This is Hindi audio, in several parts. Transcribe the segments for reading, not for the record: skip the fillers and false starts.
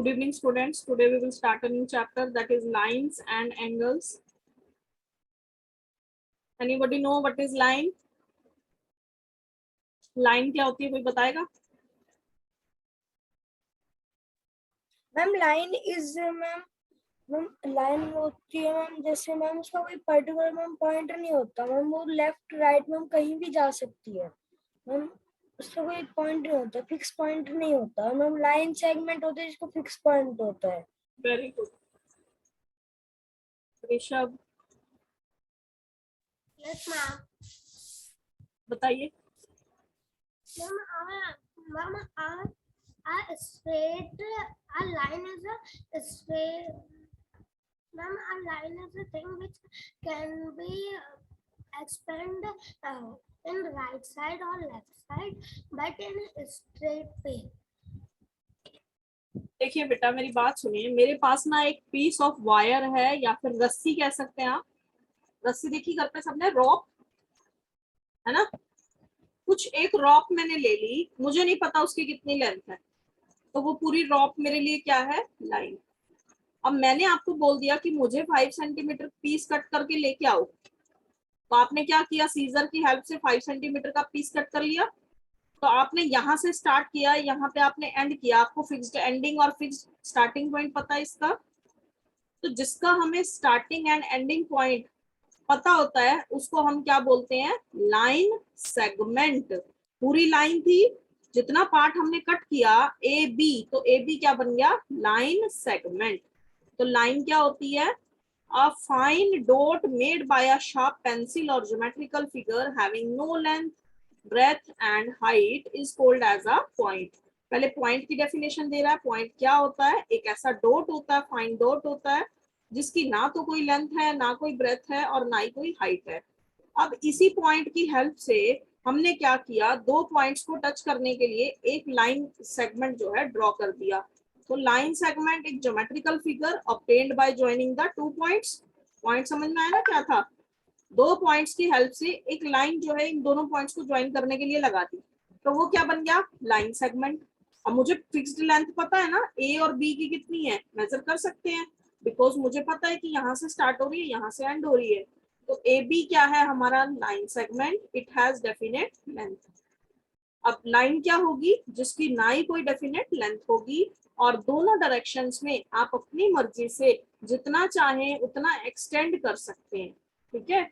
Good evening, students. Today we will start a new chapter, that is lines and angles. Anybody know what is line? Line क्या होती है, कोई बताएगा? Ma'am line is ma'am line होती है मैम, जैसे मैम उसका कोई पर्टिकुलर मैम पॉइंट नहीं होता मैम, वो लेफ्ट राइट मैम कहीं भी जा सकती है मैम, उसका कोई पॉइंट नहीं होता, फिक्स पॉइंट नहीं होता मैम। लाइन सेगमेंट होते हैं जिसको फिक्स पॉइंट होता है। Very good Rishabh, yes ma'am. बताइए। Ma'am a straight a line is a straight ma'am, a line is a thing which can be expand in right side or left side but in a straight way. देखिए बेटा, मेरी बात सुनिए। मेरे पास ना एक पीस ऑफ वायर है, या फिर रस्सी कह सकते हैं आप। रस्सी देखी घर पे सबने, रॉप है ना। कुछ एक रॉप मैंने ले ली, मुझे नहीं पता उसकी कितनी लेंथ है, तो वो पूरी रॉप मेरे लिए क्या है? लाइन। अब मैंने आपको बोल दिया कि मुझे 5 सेंटीमीटर पीस कट करके लेके आओ, तो आपने क्या किया? सीजर की हेल्प से 5 सेंटीमीटर का पीस कट कर लिया। तो आपने यहाँ से स्टार्ट किया, यहाँ पे आपने एंड किया। आपको फिक्स्ड एंडिंग और फिक्स्ड स्टार्टिंग पॉइंट पता है इसका? तो जिसका हमें स्टार्टिंग एंड एंडिंग पॉइंट पता होता है उसको हम क्या बोलते हैं? Line segment. पूरी लाइन थी, जितना पार्ट हमने कट किया ए बी, तो ए बी क्या बन गया? Line segment. तो लाइन क्या होती है? A fine dot made by a sharp pencil or geometrical figure having no length, breadth and height is called as a point. पहले पॉइंट की डेफिनेशन दे रहा है। पॉइंट क्या होता है? एक ऐसा डॉट होता है, फाइन डॉट होता है, जिसकी ना तो कोई लेंथ है, ना कोई ब्रेथ है और ना ही कोई हाइट है। अब इसी पॉइंट की हेल्प से हमने क्या किया? दो पॉइंट्स को टच करने के लिए एक लाइन सेगमेंट जो है ड्रॉ कर दिया। तो लाइन सेगमेंट एक geometrical figure obtained by joining the two points. Point समझ में आया ना क्या था? दो पॉइंट्स की हेल्प से एक लाइन जो है इन दोनों पॉइंट्स को ज्वाइन करने के लिए लगा दी, तो वो क्या बन गया? Line segment. अब मुझे फिक्स्ड लेंथ पता है ना, ए और बी की कितनी है, मेजर कर सकते हैं, बिकॉज मुझे पता है कि यहाँ से स्टार्ट हो रही है, यहाँ से एंड हो रही है। तो ए बी क्या है हमारा? Line segment. It has definite length. अब लाइन क्या होगी? जिसकी ना ही कोई डेफिनेट लेंथ होगी, और दोनों डायरेक्शंस में आप अपनी मर्जी से जितना चाहें उतना एक्सटेंड कर सकते हैं। ठीक है,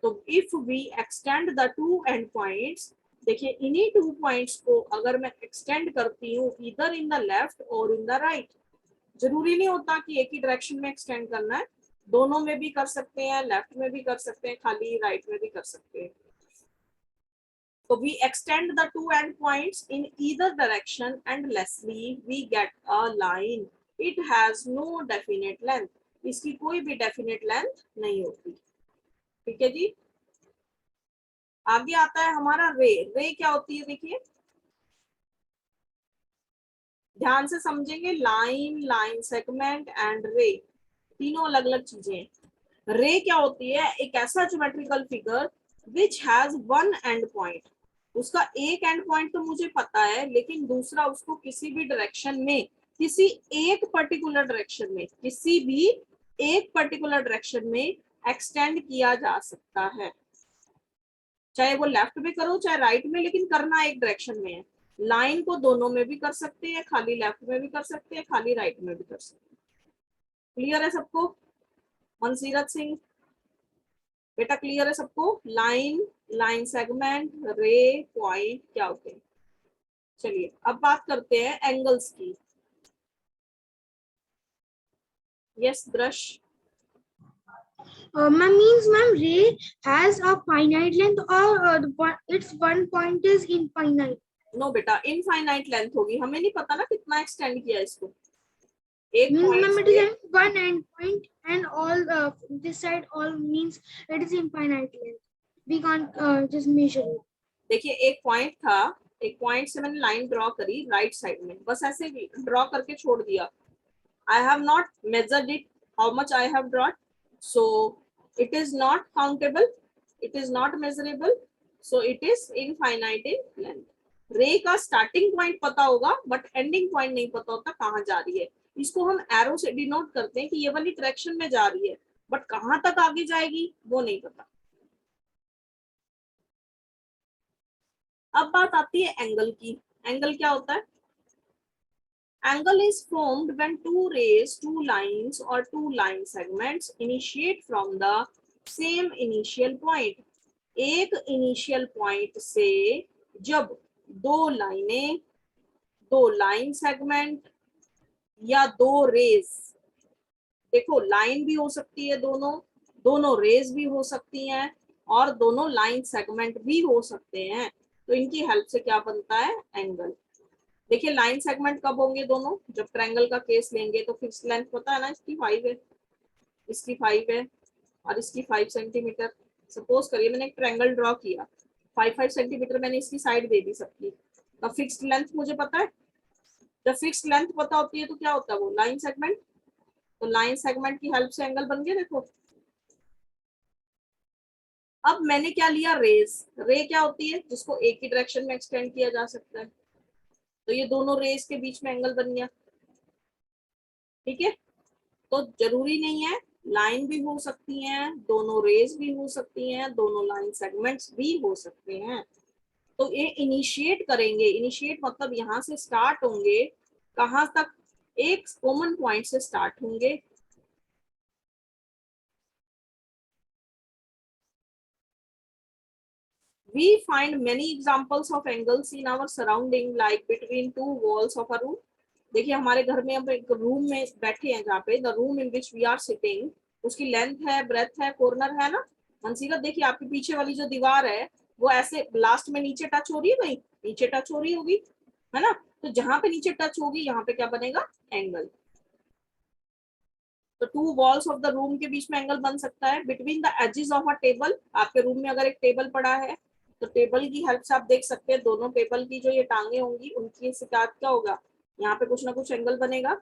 तो if we extend the two end points, देखिए इन्हीं टू पॉइंट्स को अगर मैं एक्सटेंड करती हूँ इधर इन द लेफ्ट और इन द राइट, जरूरी नहीं होता कि एक ही डायरेक्शन में एक्सटेंड करना है, दोनों में भी कर सकते हैं, लेफ्ट में भी कर सकते हैं, खाली राइट में भी कर सकते हैं। So we extend the two endpoints in either direction and lastly we get a line. It has no definite length. इसकी कोई भी definite length नहीं होती। ठीक है जी। आगे आता है हमारा रे। रे क्या होती है? देखिए ध्यान से समझेंगे। लाइन, लाइन सेगमेंट एंड रे, तीनों अलग अलग चीजें हैं। रे क्या होती है? एक ऐसा geometrical figure which has one and point. उसका एक एंड पॉइंट तो मुझे पता है, लेकिन दूसरा उसको किसी भी डायरेक्शन में, किसी एक पर्टिकुलर डायरेक्शन में, किसी भी एक पर्टिकुलर डायरेक्शन में एक्सटेंड किया जा सकता है। चाहे वो लेफ्ट में करो चाहे राइट में, लेकिन करना एक डायरेक्शन में है। लाइन को दोनों में भी कर सकते हैं, खाली लेफ्ट में भी कर सकते हैं, खाली राइट में भी कर सकते हैं। क्लियर है सबको? मनसीरत सिंह बेटा, क्लियर है सबको? लाइन, लाइन सेगमेंट, रे, पॉइंट क्या होते हैं? चलिए अब बात करते हैं एंगल्स की। Yes brush. Ma'am means ma'am ray has a finite length or its one point is infinite. No बेटा, इनफाइनाइट लेंथ होगी। हमें नहीं पता ना कितना एक्सटेंड किया इसको। एक Means point ma'am it is one end point and all this side all means it is infinite length. We can't just measure it. देखिए एक पॉइंट था, एक पॉइंट से मैंने लाइन ड्रॉ करी राइट साइड में, बस ऐसे ड्रॉ करके छोड़ दिया। I have not measured it, how much I have drawn, so it is not countable, it is not measurable, so it is infinite in length. रे का स्टार्टिंग पॉइंट पता होगा बट एंडिंग पॉइंट नहीं पता होता कहाँ जा रही है, इसको हम एरो से डिनोट करते हैं कि ये वाली डायरेक्शन में जा रही है, बट कहां तक आगे जाएगी वो नहीं पता। अब बात आती है एंगल की। एंगल क्या होता है? Angle is formed when two rays, two lines or two line segments initiate from the same initial point. एक इनिशियल पॉइंट से जब दो लाइनें, दो लाइन सेगमेंट या दो रेज, देखो लाइन भी हो सकती है, दोनों दोनों रेज भी हो सकती हैं और दोनों लाइन सेगमेंट भी हो सकते हैं, तो इनकी हेल्प से क्या बनता है? एंगल। देखिए लाइन सेगमेंट कब होंगे दोनों? जब ट्रायंगल का केस लेंगे तो फिक्स लेंथ पता है ना, इसकी 5 है, इसकी 5 है और इसकी 5 सेंटीमीटर। सपोज करिए मैंने एक ट्रायंगल ड्रॉ किया, 5 सेंटीमीटर मैंने इसकी साइड दे दी सबकी, तो फिक्स्ड लेंथ मुझे पता है। जब फिक्स्ड लेंथ पता होती है तो क्या होता है? वो लाइन सेगमेंट। तो लाइन सेगमेंट की हेल्प से एंगल बन गया। देखो अब मैंने क्या लिया? रेज। रे क्या होती है? जिसको एक ही डायरेक्शन में एक्सटेंड किया जा सकता है, तो ये दोनों रेज के बीच में एंगल बन गया। ठीक है, तो जरूरी नहीं है, लाइन भी हो सकती हैं, दोनों रेज भी हो सकती हैं, दोनों लाइन सेगमेंट्स भी हो सकते हैं। तो ये इनिशिएट करेंगे, इनिशिएट मतलब यहाँ से स्टार्ट होंगे, कहाँ तक? एक कॉमन पॉइंट से स्टार्ट होंगे। We find many examples of angles in our surrounding, like between two walls of a room. देखिए हमारे घर में हम एक रूम में बैठे हैं, जहाँ पे the room in which we are sitting, उसकी लेंथ है, ब्रेथ है, कॉर्नर है ना मनसीरत। देखिए आपके पीछे वाली जो दीवार है वो ऐसे लास्ट में नीचे टच हो रही है, भाई नीचे टच हो रही होगी, है ना? तो जहां पे नीचे टच होगी यहाँ पे क्या बनेगा? एंगल। तो two walls of the room के बीच में एंगल बन सकता है। Between the edges of a table, आपके रूम में अगर एक टेबल पड़ा है तो टेबल की हेल्प से आप देख सकते हैं दोनों टेबल की जो ये टांगे होंगी उनकी से क्या होगा? यहाँ पे कुछ ना कुछ एंगल बनेगा।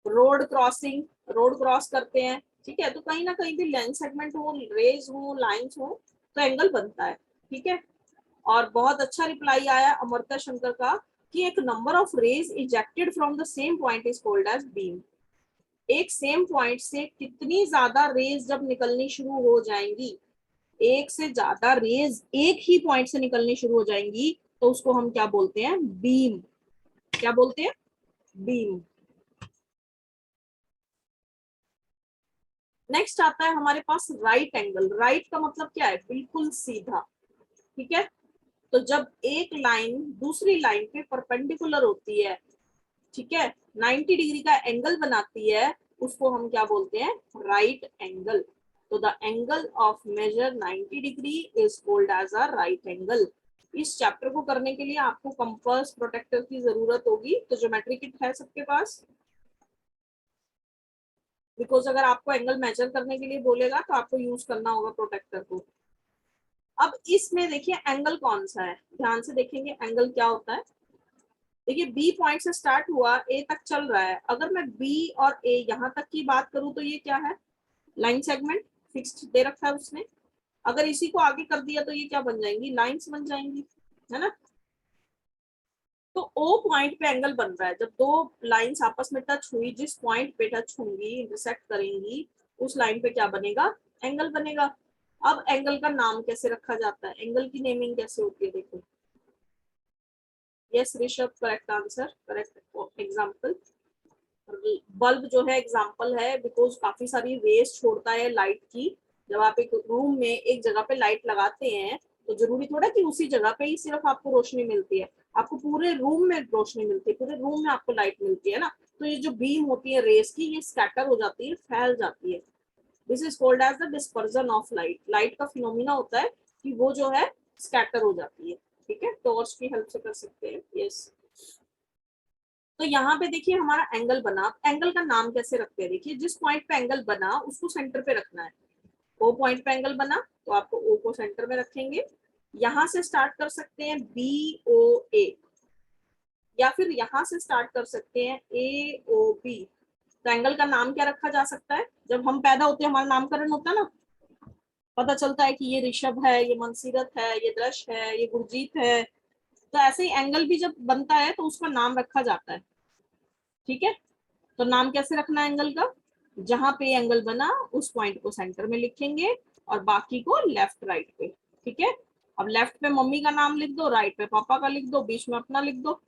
रोड क्रॉसिंग, रोड क्रॉस करते हैं, ठीक है, तो कहीं ना कहीं भी लेंथ सेगमेंट हो, रेज हो, लाइंस हो, तो एंगल बनता है। ठीक है, और बहुत अच्छा रिप्लाई आया अमृता शंकर का कि एक number of rays ejected from the same point is called as beam. एक सेम पॉइंट से कितनी ज्यादा रेज जब निकलनी शुरू हो जाएंगी, एक से ज्यादा रेज एक ही पॉइंट से निकलनी शुरू हो जाएंगी, तो उसको हम क्या बोलते हैं? बीम। क्या बोलते हैं? बीम। नेक्स्ट आता है हमारे पास राइट एंगल। राइट का मतलब क्या है? बिल्कुल सीधा। ठीक है, तो जब एक लाइन दूसरी लाइन पे परपेंडिकुलर होती है, ठीक है, 90 डिग्री का एंगल बनाती है, उसको हम क्या बोलते हैं? Right angle. तो the angle of measure 90 degree is called as a right angle. इस चैप्टर को करने के लिए आपको कंपास प्रोटेक्टर की जरूरत होगी, तो ज्योमेट्री किट है सबके पास? बिकॉज अगर आपको एंगल मेजर करने के लिए बोलेगा तो आपको यूज करना होगा प्रोटेक्टर को। अब इसमें देखिए एंगल कौन सा है, ध्यान से देखेंगे एंगल क्या होता है। देखिए बी पॉइंट से स्टार्ट हुआ, ए तक चल रहा है, अगर मैं बी और ए यहाँ तक की बात करूं तो ये क्या है? लाइन सेगमेंट फिक्स्ड दे रखा है उसने। अगर इसी को आगे कर दिया तो ये क्या बन जाएंगी? लाइंस बन जाएंगी, है ना? तो ओ पॉइंट पे एंगल बन रहा है, जब दो लाइंस आपस में टच हुई, जिस पॉइंट पे टच होंगी, इंटरसेक्ट करेंगी, उस लाइन पे क्या बनेगा? एंगल बनेगा। अब एंगल का नाम कैसे रखा जाता है? एंगल की नेमिंग कैसे होती है? देखो, yes Rishabh, correct answer, correct example. Bulb जो है एग्जाम्पल है, बिकॉज काफी सारी रेस छोड़ता है लाइट की। जब आप एक रूम में एक जगह पे लाइट लगाते हैं तो जरूरी थोड़ा कि उसी जगह पे ही सिर्फ आपको रोशनी मिलती है, आपको पूरे रूम में रोशनी मिलती है, पूरे रूम में आपको लाइट मिलती है ना। तो ये जो बीम होती है रेस की, ये स्कैटर हो जाती है, फैल जाती है। This is called as the dispersion of light. Light का फिनोमिना होता है कि वो जो है स्कैटर हो जाती है। ठीक है, टॉर्च की हेल्प से कर सकते हैं। यस, तो यहाँ पे देखिए हमारा एंगल बना। एंगल का नाम कैसे रखते हैं? देखिए जिस पॉइंट पे एंगल बना उसको सेंटर पे रखना है। ओ पॉइंट पे एंगल बना तो आपको ओ को सेंटर में रखेंगे। यहां से स्टार्ट कर सकते हैं बी ओ ए, या फिर यहां से स्टार्ट कर सकते हैं ए ओ बी। तो एंगल का नाम क्या रखा जा सकता है? जब हम पैदा होते हैं हमारा नामकरण होता है ना, पता चलता है कि ये ऋषभ है, ये मनसीरत है, ये दृश है, ये गुरजीत है। तो ऐसे ही एंगल भी जब बनता है तो उसका नाम रखा जाता है। ठीक है, तो नाम कैसे रखना है एंगल का, जहां पे एंगल बना उस पॉइंट को सेंटर में लिखेंगे और बाकी को लेफ्ट राइट पे। ठीक है, अब लेफ्ट पे मम्मी का नाम लिख दो, राइट पे पापा का लिख दो, बीच में अपना लिख दो,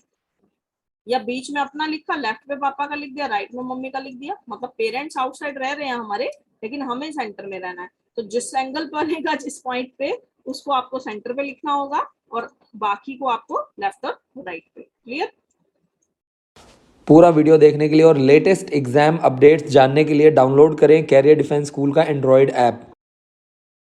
या बीच में अपना लिखा, लेफ्ट पे पापा का लिख दिया, राइट में मम्मी का लिख दिया। मतलब पेरेंट्स आउटसाइड रह रहे हैं हमारे, लेकिन हमें सेंटर में रहना है। तो जिस एंगल बनेगा जिस पॉइंट पे, उसको आपको सेंटर पे लिखना होगा और बाकी को आपको लेफ्ट और राइट पे। क्लियर? पूरा वीडियो देखने के लिए और लेटेस्ट एग्जाम अपडेट्स जानने के लिए डाउनलोड करें कैरियर डिफेंस स्कूल का एंड्रॉयड ऐप।